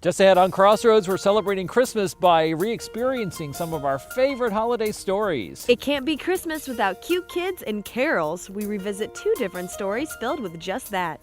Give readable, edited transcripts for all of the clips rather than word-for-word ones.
Just ahead on Crossroads, we're celebrating Christmas by re-experiencing some of our favorite holiday stories. It can't be Christmas without cute kids and carols. We revisit 2 different stories filled with just that.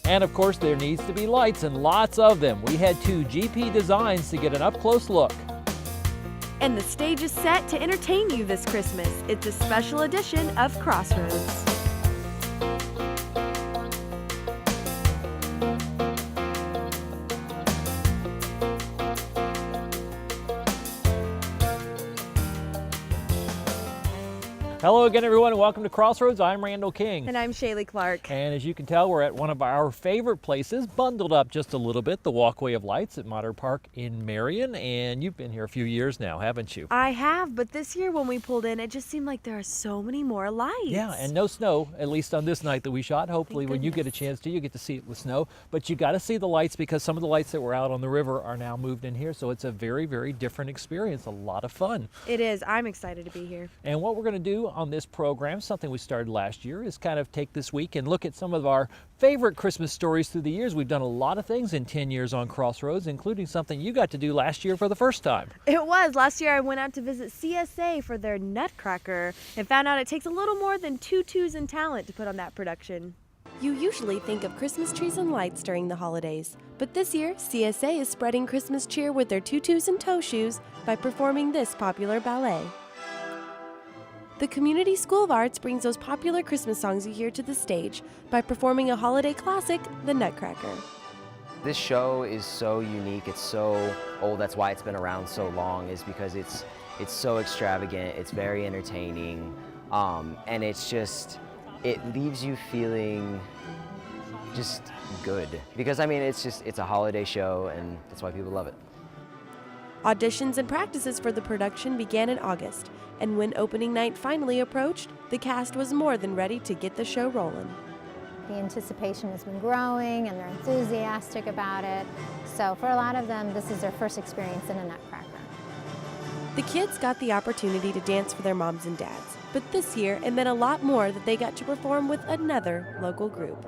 And of course, there needs to be lights, and lots of them. We had 2 GP designs to get an up-close look. And the stage is set to entertain you this Christmas. It's a special edition of Crossroads. Hello again, everyone, and welcome to Crossroads. I'm Randall King. And I'm Shaylee Clark. And as you can tell, we're at one of our favorite places, bundled up just a little bit, the Walkway of Lights at Modern Park in Marion. And you've been here a few years now, haven't you? I have, but this year when we pulled in, it just seemed like there are so many more lights. Yeah, and no snow, at least on this night that we shot. Hopefully when you get a chance to, you get to see it with snow. But you got to see the lights because some of the lights that were out on the river are now moved in here. So it's a very, very different experience, a lot of fun. It is. I'm excited to be here. And what we're going to do on this program, something we started last year, is kind of take this week and look at some of our favorite Christmas stories through the years. We've done a lot of things in 10 years on Crossroads, including something you got to do last year for the first time. It was. Last year I went out to visit CSA for their Nutcracker and found out it takes a little more than 2 twos and talent to put on that production. You usually think of Christmas trees and lights during the holidays, but this year CSA is spreading Christmas cheer with their tutus and toe shoes by performing this popular ballet. The Community School of Arts brings those popular Christmas songs you hear to the stage by performing a holiday classic, the Nutcracker. This show is so unique, it's so old, that's why it's been around so long, is because it's so extravagant, it's very entertaining, and it leaves you feeling just good. Because I mean, it's a holiday show and that's why people love it. Auditions and practices for the production began in August, and when opening night finally approached, the cast was more than ready to get the show rolling. The anticipation has been growing and they're enthusiastic about it. So for a lot of them, this is their first experience in a Nutcracker. The kids got the opportunity to dance for their moms and dads, but this year it meant a lot more that they got to perform with another local group.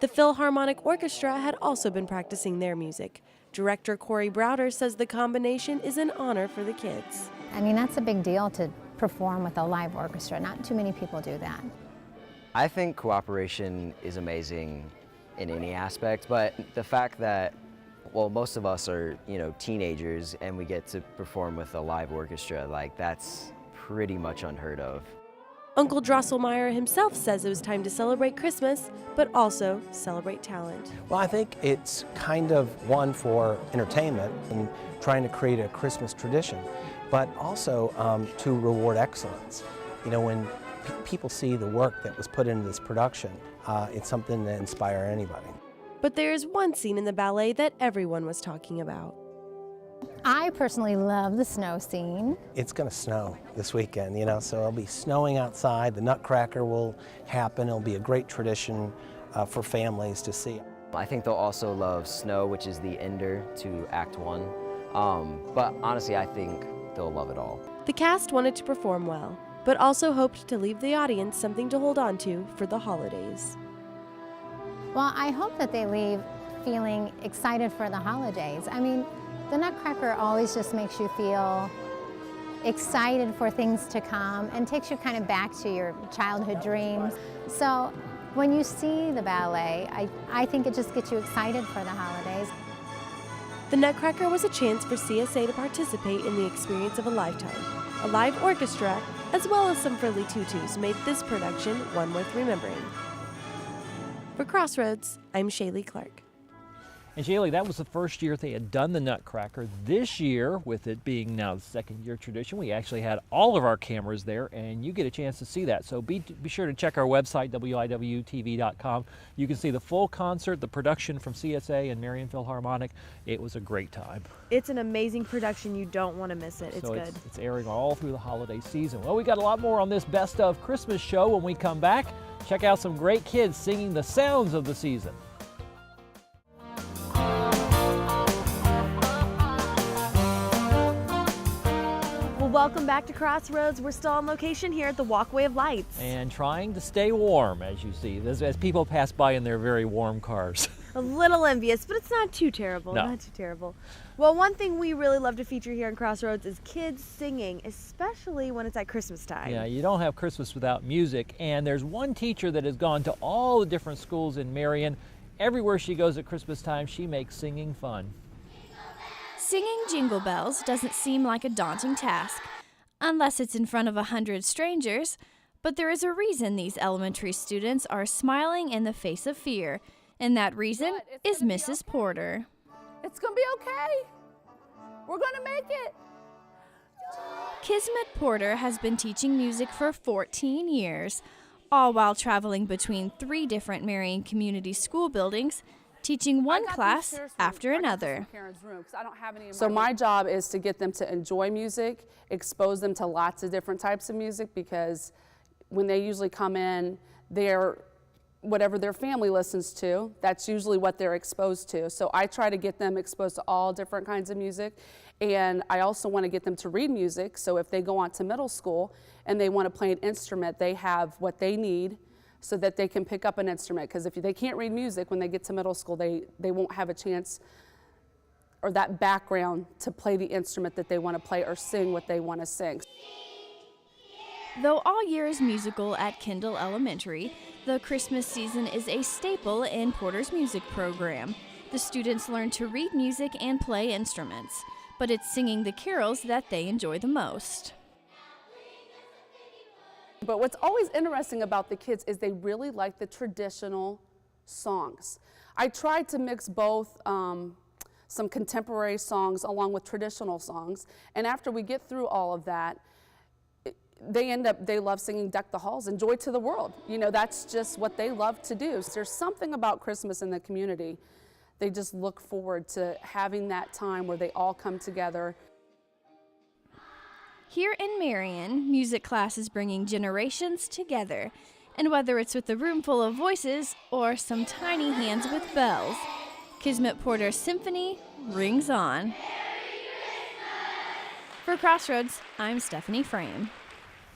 The Philharmonic Orchestra had also been practicing their music. Director Corey Browder says the combination is an honor for the kids. I mean, that's a big deal to perform with a live orchestra. Not too many people do that. I think cooperation is amazing in any aspect, but the fact that, well, most of us are, teenagers and we get to perform with a live orchestra, like that's pretty much unheard of. Uncle Drosselmeyer himself says it was time to celebrate Christmas, but also celebrate talent. Well, I think it's kind of one for entertainment and trying to create a Christmas tradition, but also to reward excellence. When people see the work that was put into this production, it's something to inspire anybody. But there's one scene in the ballet that everyone was talking about. I personally love the snow scene. It's going to snow this weekend, so it'll be snowing outside. The Nutcracker will happen. It'll be a great tradition for families to see. I think they'll also love Snow, which is the ender to Act 1. But honestly, I think they'll love it all. The cast wanted to perform well, but also hoped to leave the audience something to hold on to for the holidays. Well, I hope that they leave feeling excited for the holidays. I mean, the Nutcracker always just makes you feel excited for things to come and takes you kind of back to your childhood dreams. So when you see the ballet, I think it just gets you excited for the holidays. The Nutcracker was a chance for CSA to participate in the experience of a lifetime. A live orchestra, as well as some frilly tutus, made this production one worth remembering. For Crossroads, I'm Shaylee Clark. And Shaylee, that was the first year they had done the Nutcracker. This year, with it being now the second year tradition, we actually had all of our cameras there, and you get a chance to see that. So be sure to check our website, wiwtv.com. You can see the full concert, the production from CSA and Marion Philharmonic. It was a great time. It's an amazing production. You don't want to miss it. It's good. It's airing all through the holiday season. Well, we got a lot more on this Best of Christmas show when we come back. Check out some great kids singing the sounds of the season. Welcome back to Crossroads. We're still on location here at the Walkway of Lights. And trying to stay warm, as you see, as people pass by in their very warm cars. a little envious, but it's not too terrible. No. Not too terrible. Well, one thing we really love to feature here in Crossroads is kids singing, especially when it's at Christmas time. Yeah, you don't have Christmas without music, and there's one teacher that has gone to all the different schools in Marion. Everywhere she goes at Christmas time, she makes singing fun. Singing Jingle Bells doesn't seem like a daunting task, unless it's in front of 100 strangers, but there is a reason these elementary students are smiling in the face of fear, and that reason is Mrs. Porter. It's gonna be okay. We're gonna make it. Kismet Porter has been teaching music for 14 years, all while traveling between 3 different Marion Community School buildings, teaching one class after another. So my job is to get them to enjoy music, expose them to lots of different types of music, because when they usually come in, whatever their family listens to, that's usually what they're exposed to. So I try to get them exposed to all different kinds of music, and I also want to get them to read music, so if they go on to middle school and they want to play an instrument, they have what they need so that they can pick up an instrument, because if they can't read music when they get to middle school, they won't have a chance or that background to play the instrument that they want to play or sing what they want to sing. Though all year is musical at Kendall Elementary, the Christmas season is a staple in Porter's music program. The students learn to read music and play instruments, but it's singing the carols that they enjoy the most. But what's always interesting about the kids is they really like the traditional songs. I tried to mix both some contemporary songs along with traditional songs, and after we get through all of that, they love singing Deck the Halls and Joy to the World. You know, that's just what they love to do. So there's something about Christmas in the community. They just look forward to having that time where they all come together. Here in Marion, music class is bringing generations together. And whether it's with a room full of voices or some tiny hands with bells, Kismet Porter's symphony rings on. For Crossroads, I'm Stephanie Frame.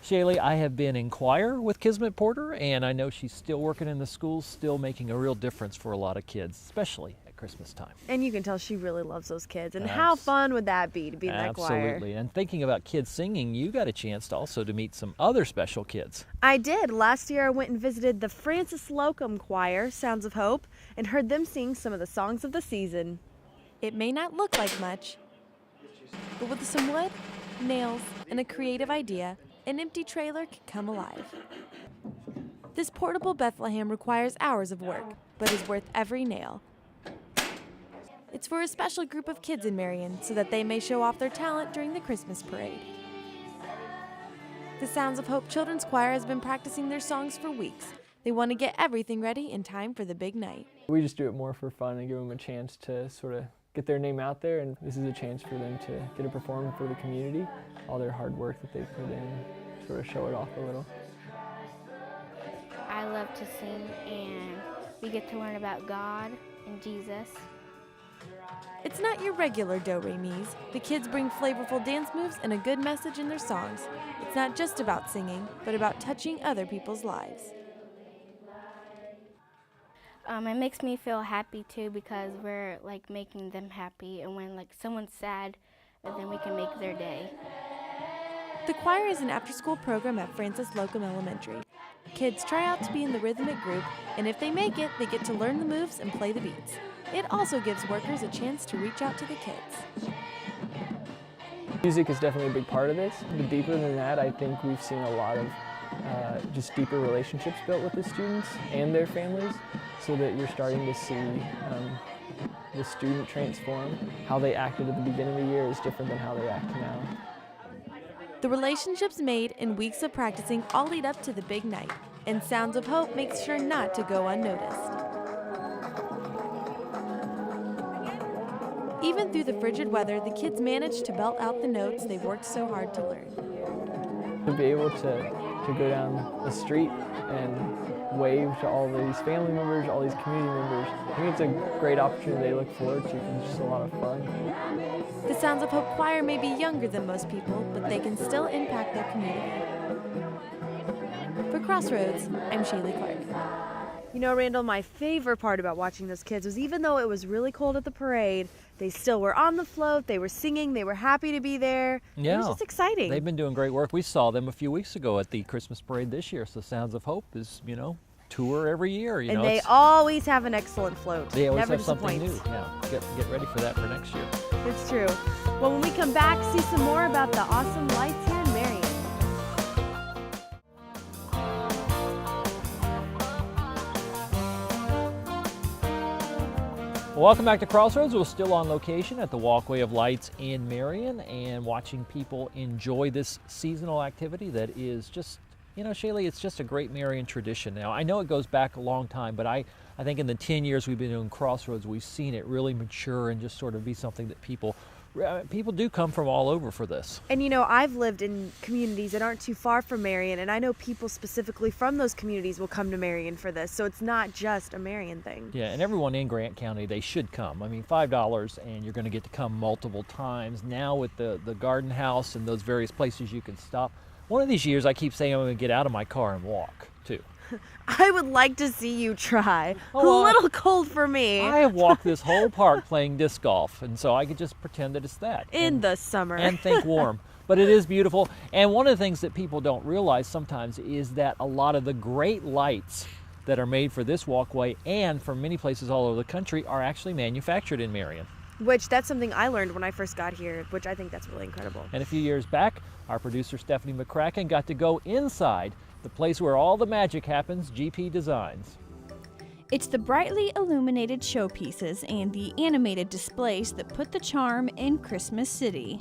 Shaylee, I have been in choir with Kismet Porter, and I know she's still working in the schools, still making a real difference for a lot of kids, especially at Christmas time. And you can tell she really loves those kids. And how fun would that be to be in that choir? Absolutely. And thinking about kids singing, you got a chance to meet some other special kids. I did. Last year I went and visited the Francis Slocum Choir, Sounds of Hope, and heard them sing some of the songs of the season. It may not look like much, but with some wood, nails, and a creative idea, an empty trailer can come alive. This portable Bethlehem requires hours of work, but is worth every nail. It's for a special group of kids in Marion so that they may show off their talent during the Christmas parade. The Sounds of Hope Children's Choir has been practicing their songs for weeks. They want to get everything ready in time for the big night. We just do it more for fun and give them a chance to sort of get their name out there, and this is a chance for them to get to perform for the community. All their hard work that they put in, sort of show it off a little. I love to sing, and we get to learn about God and Jesus. It's not your regular do-re-mis. The kids bring flavorful dance moves and a good message in their songs. It's not just about singing, but about touching other people's lives. It makes me feel happy too, because we're like making them happy, and when like someone's sad, then we can make their day. The choir is an after-school program at Francis Slocum Elementary. Kids try out to be in the rhythmic group, and if they make it, they get to learn the moves and play the beats. It also gives workers a chance to reach out to the kids. Music is definitely a big part of this, but deeper than that, I think we've seen a lot of just deeper relationships built with the students and their families, so that you're starting to see the student transform. How they acted at the beginning of the year is different than how they act now. The relationships made in weeks of practicing all lead up to the big night, and Sounds of Hope makes sure not to go unnoticed. Even through the frigid weather, the kids manage to belt out the notes they've worked so hard to learn. To be able to go down the street and wave to all these family members, all these community members, I think it's a great opportunity they look forward to, and it's just a lot of fun. The Sounds of Hope Choir may be younger than most people, but they can still impact their community. For Crossroads, I'm Shaylee Clark. You know, Randall, my favorite part about watching those kids was even though it was really cold at the parade, they still were on the float, they were singing, they were happy to be there. Yeah. It was just exciting. They've been doing great work. We saw them a few weeks ago at the Christmas parade this year. So Sounds of Hope is, tour every year. And they always have an excellent float. They always Never have something new. disappoints. Yeah, get ready for that for next year. It's true. Well, when we come back, see some more about the awesome lights here in Marion. Well, welcome back to Crossroads. We're still on location at the Walkway of Lights in Marion and watching people enjoy this seasonal activity that is just, Shaylee, it's just a great Marion tradition now. I know it goes back a long time, but I think in the 10 years we've been doing Crossroads, we've seen it really mature and just sort of be something that people do come from all over for this. And I've lived in communities that aren't too far from Marion, and I know people specifically from those communities will come to Marion for this, so it's not just a Marion thing. Yeah, and everyone in Grant County, they should come. I mean, $5 and you're going to get to come multiple times. Now with the garden house and those various places you can stop. One of these years I keep saying I'm going to get out of my car and walk too. I would like to see you try. Oh, a little cold for me. I have walked this whole park playing disc golf, and so I could just pretend that it's that. In the summer. And think warm. But it is beautiful. And one of the things that people don't realize sometimes is that a lot of the great lights that are made for this walkway and for many places all over the country are actually manufactured in Marion. Which, that's something I learned when I first got here, which I think that's really incredible. And a few years back, our producer Stephanie McCracken got to go inside the place where all the magic happens, GP Designs. It's the brightly illuminated showpieces and the animated displays that put the charm in Christmas City.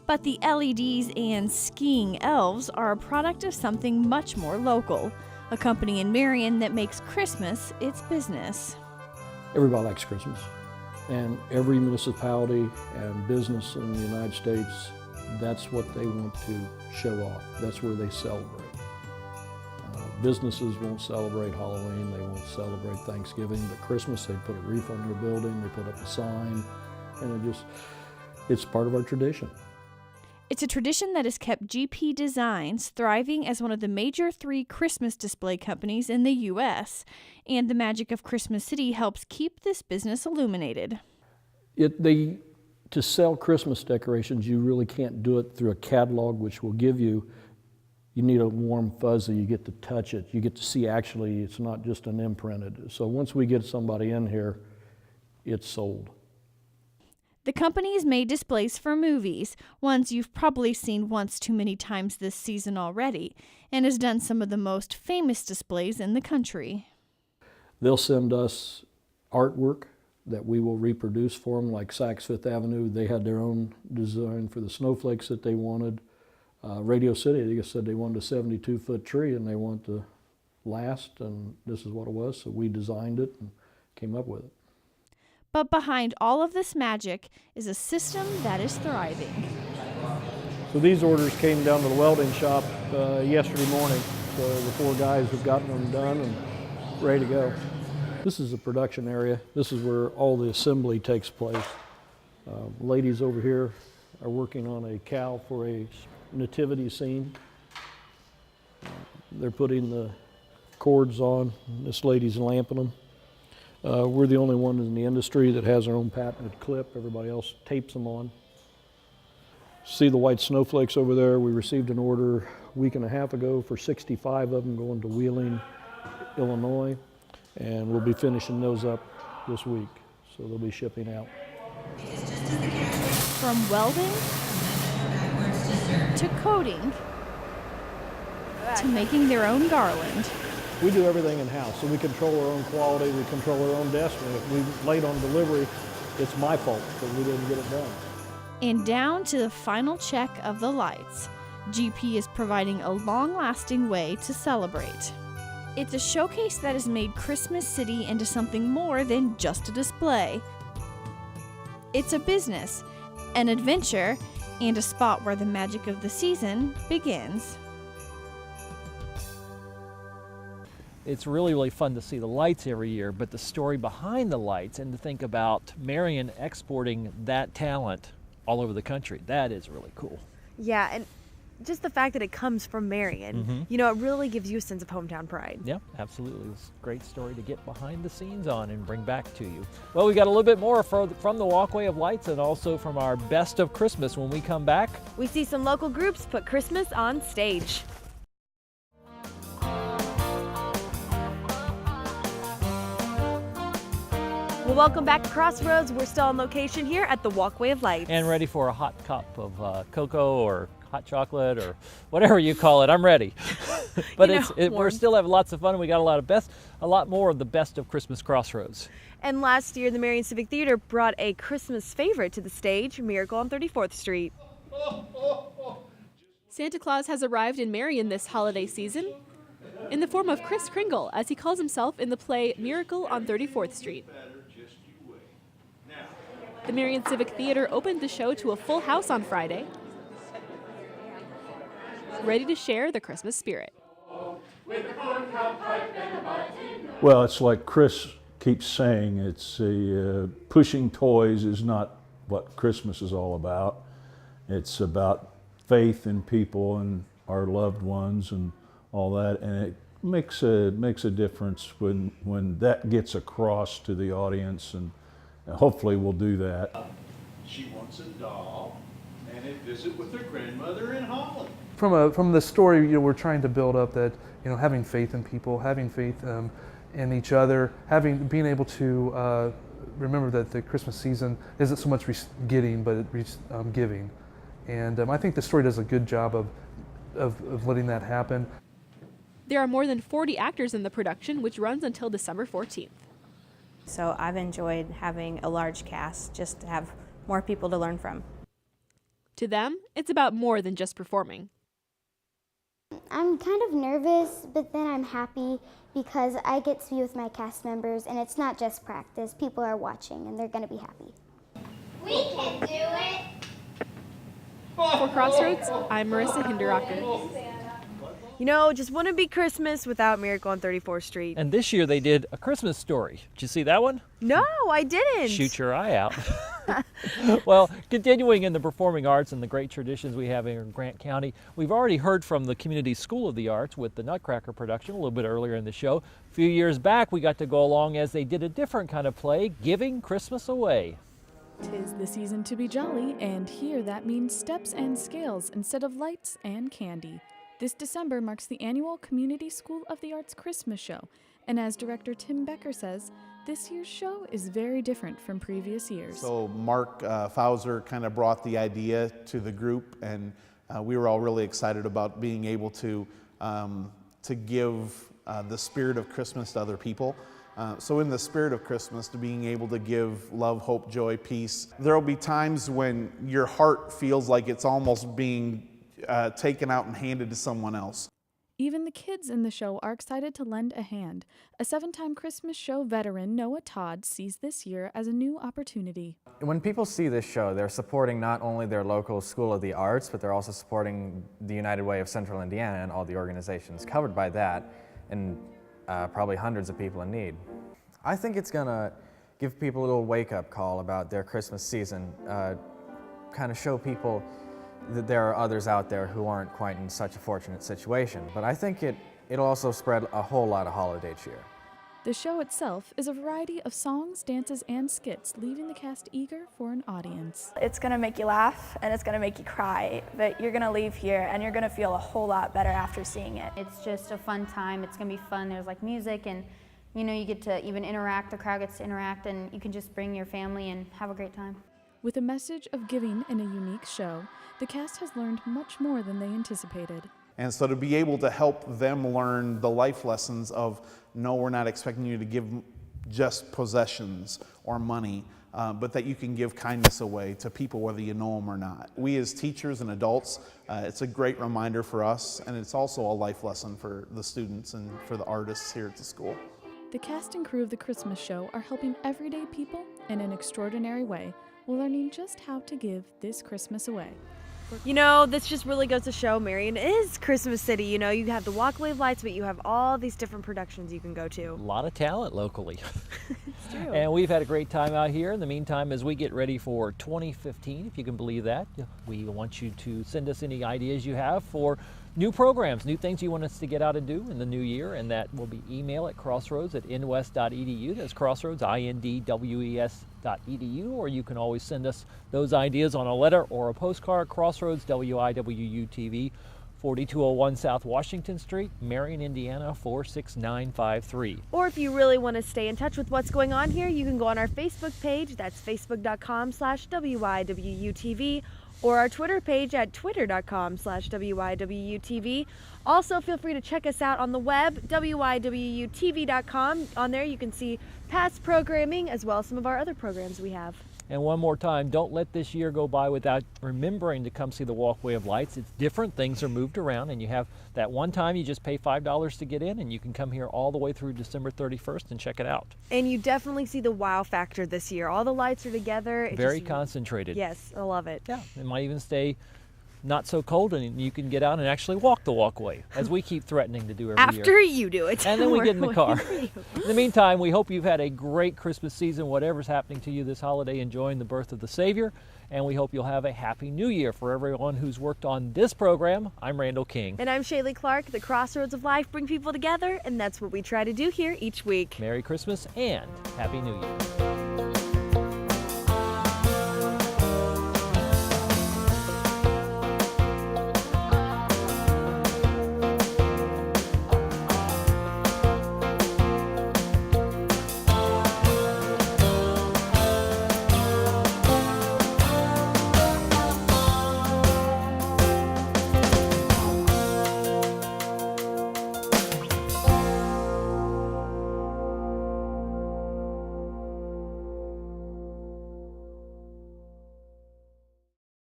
But the LEDs and skiing elves are a product of something much more local, a company in Marion that makes Christmas its business. Everybody likes Christmas, and every municipality and business in the United States, that's what they want to show off. That's where they celebrate. Businesses won't celebrate Halloween, they won't celebrate Thanksgiving, but Christmas, they put a wreath on their building, they put up a sign, and it's part of our tradition. It's a tradition that has kept GP Designs thriving as one of the major 3 Christmas display companies in the U.S., and the magic of Christmas City helps keep this business illuminated. To sell Christmas decorations, you really can't do it through a catalog, which will give you need a warm fuzzy, you get to touch it, you get to see actually it's not just an imprinted. So once we get somebody in here, it's sold. The company has made displays for movies, ones you've probably seen once too many times this season already, and has done some of the most famous displays in the country. They'll send us artwork that we will reproduce for them, like Saks Fifth Avenue. They had their own design for the snowflakes that they wanted. Radio City, they said they wanted a 72-foot tree and they want to last, and this is what it was, so we designed it and came up with it. But behind all of this magic is a system that is thriving. So these orders came down to the welding shop yesterday morning, so the 4 guys have gotten them done and ready to go. This is the production area. This is where all the assembly takes place. Ladies over here are working on a cow for a nativity scene. They're putting the cords on. This lady's lamping them. We're the only one in the industry that has our own patented clip. Everybody else tapes them on. See the white snowflakes over there? We received an order a week and a half ago for 65 of them going to Wheeling, Illinois, and we'll be finishing those up this week, so they'll be shipping out. From welding to coating to making their own garland. We do everything in-house, so we control our own quality, we control our own destiny. If we're late on delivery, it's my fault because we didn't get it done. And down to the final check of the lights, GP is providing a long-lasting way to celebrate. It's a showcase that has made Christmas City into something more than just a display. It's a business, an adventure, and a spot where the magic of the season begins. It's really, really fun to see the lights every year, but the story behind the lights and to think about Marion exporting that talent all over the country, that is really cool. Yeah, and just the fact that it comes from Marion, you know, it really gives you a sense of hometown pride. Yeah, absolutely. It was a great story to get behind the scenes on and bring back to you. Well, we got a little bit more from the Walkway of Lights and also from our Best of Christmas when we come back. We see some local groups put Christmas on stage. Well, welcome back to Crossroads. We're still on location here at the Walkway of Lights. And ready for a hot cup of cocoa or hot chocolate or whatever you call it. I'm ready. But we're still having lots of fun, and we got a lot more of the Best of Christmas Crossroads. And last year, the Marion Civic Theater brought a Christmas favorite to the stage, Miracle on 34th Street. Santa Claus has arrived in Marion this holiday season in the form of Kris Kringle, as he calls himself in the play Miracle on 34th Street. The Marion Civic Theater opened the show to a full house on Friday, ready to share the Christmas spirit. Well, it's like Chris keeps saying, it's pushing toys is not what Christmas is all about. It's about faith in people and our loved ones and all that, and it makes a difference when that gets across to the audience, and hopefully we'll do that. She wants a doll and a visit with her grandmother in Holland. From the story, we're trying to build up that, having faith in people, having faith in each other, being able to remember that the Christmas season isn't so much getting, but it's giving. And I think the story does a good job of letting that happen. There are more than 40 actors in the production, which runs until December 14th. So I've enjoyed having a large cast just to have more people to learn from. To them, it's about more than just performing. I'm kind of nervous, but then I'm happy because I get to be with my cast members, and it's not just practice. People are watching, and they're going to be happy. We can do it! For Crossroads, I'm Marissa Hinderaker. Just wouldn't be Christmas without Miracle on 34th Street. And this year they did A Christmas Story. Did you see that one? No, I didn't. Shoot your eye out. Well, continuing in the performing arts and the great traditions we have in Grant County, we've already heard from the Community School of the Arts with the Nutcracker production a little bit earlier in the show. A few years back, we got to go along as they did a different kind of play, Giving Christmas Away. 'Tis the season to be jolly, and here that means steps and scales instead of lights and candy. This December marks the annual Community School of the Arts Christmas show, and as director Tim Becker says, this year's show is very different from previous years. So Mark Fauser kind of brought the idea to the group, and we were all really excited about being able to give the spirit of Christmas to other people. So in the spirit of Christmas, to being able to give love, hope, joy, peace. There will be times when your heart feels like it's almost being taken out and handed to someone else. Even the kids in the show are excited to lend a hand. A 7-time Christmas show veteran, Noah Todd, sees this year as a new opportunity. When people see this show, they're supporting not only their local School of the Arts, but they're also supporting the United Way of Central Indiana and all the organizations covered by that, and probably hundreds of people in need. I think it's gonna give people a little wake-up call about their Christmas season, kind of show people that there are others out there who aren't quite in such a fortunate situation. But I think it'll also spread a whole lot of holiday cheer. The show itself is a variety of songs, dances, and skits, leaving the cast eager for an audience. It's going to make you laugh and it's going to make you cry, but you're going to leave here and you're going to feel a whole lot better after seeing it. It's just a fun time. It's going to be fun. There's like music and you get to even interact, the crowd gets to interact, and you can just bring your family and have a great time. With a message of giving in a unique show, the cast has learned much more than they anticipated. And so to be able to help them learn the life lessons of, no, we're not expecting you to give just possessions or money, but that you can give kindness away to people whether you know them or not. We as teachers and adults, it's a great reminder for us, and it's also a life lesson for the students and for the artists here at the school. The cast and crew of the Christmas show are helping everyday people in an extraordinary way while learning just how to give this Christmas away. You know, this just really goes to show Marion is Christmas City. You know, you have the walkway of lights, but you have all these different productions you can go to. A lot of talent locally. It's true. And we've had a great time out here. In the meantime, as we get ready for 2015, if you can believe that, we want you to send us any ideas you have for new programs, new things you want us to get out and do in the new year, and that will be email at crossroads@nwest.edu. That's Crossroads, INDWES.edu, or you can always send us those ideas on a letter or a postcard. Crossroads, WIWU-TV, 4201 South Washington Street, Marion, Indiana, 46953. Or if you really want to stay in touch with what's going on here, you can go on our Facebook page. That's facebook.com/WIWU-TV. or our Twitter page at twitter.com/WIWU-TV. Also, feel free to check us out on the web, WIWUTV.com. On there you can see past programming as well as some of our other programs we have. And one more time, don't let this year go by without remembering to come see the Walkway of Lights. It's different, things are moved around, and you have that one time you just pay $5 to get in, and you can come here all the way through December 31st and check it out. And you definitely see the wow factor this year. All the lights are together. Very concentrated. Yes, I love it. Yeah, it might even stay not so cold, and you can get out and actually walk the walkway, as we keep threatening to do every year. After you do it. And then we get in the car. In the meantime, we hope you've had a great Christmas season, whatever's happening to you this holiday, enjoying the birth of the Savior. And we hope you'll have a happy new year. For everyone who's worked on this program, I'm Randall King. And I'm Shaylee Clark. The Crossroads of Life bring people together, and that's what we try to do here each week. Merry Christmas and Happy New Year.